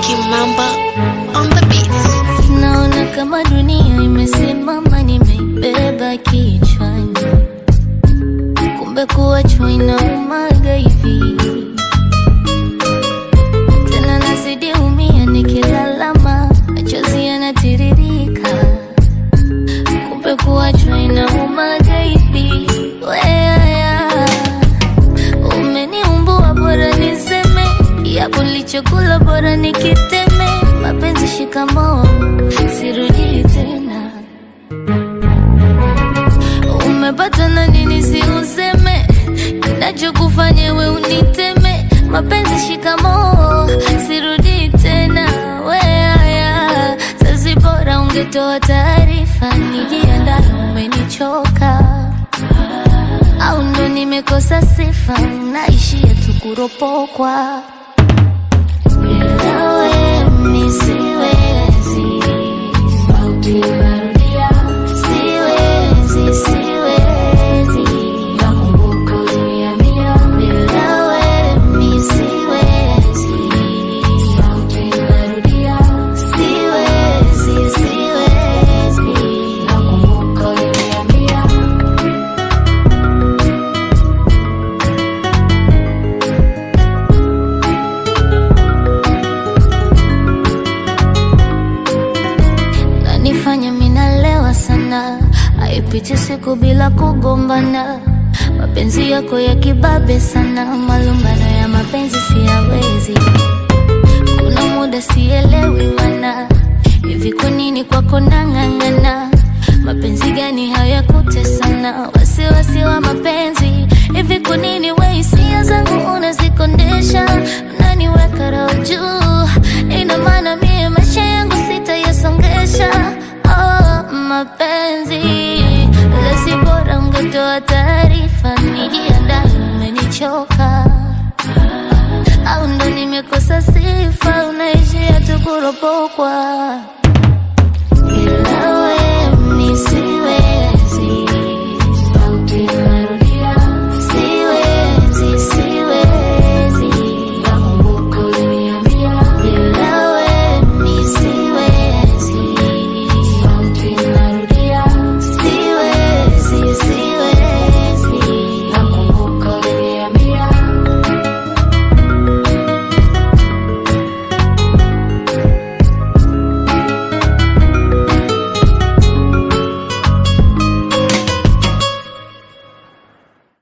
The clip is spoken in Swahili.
Kimamba on the beats. Naona kama dunia imesimama, nimeibeba kichwani, kumbe kuachwa inaumaga hivi. Tena nazidi umia nikilalama, machozi yanatiririka, kumbe kuachwa inaumaga hivi. Umeniumbua bora niseme, yapo nilichokula bora nikiteme. Mapenzi shikamoo, sirudi tena. Umepata na nini si useme, kinachokufanya we uniteme. Mapenzi shikamoo, sirudi tena. Sasa bora ungetoa taarifa, nijiandae, umenichoka. Au ndo nimekosa sifa, naishia tu kuropokwa. Nawe mimi siwezi, siwezi, nakumbuka uliniambia. Nawe mimi siwezi, siwezi, nakumbuka uliniambia. Nifanya minalewa sana, haipiti siku bila kugombana. Mapenzi yako ya kibabe sana, malumbano ya mapenzi siyawezi. Kuna muda sielewi mana, hivi kwa nini kwako nang'ang'ana? Mapenzi gani hayakutesana? Wasiwasi wa mapenzi, hivi kwa nini we hisia zangu unazikondesha? Unaniweka roho juu, ina maana mie maisha yangu sitayasongesha. Mapenzi lesi bora ungetoa taarifa, nijiandae, umenichoka. Au ndo nimekosa sifa, unaishia tu kuropokwa.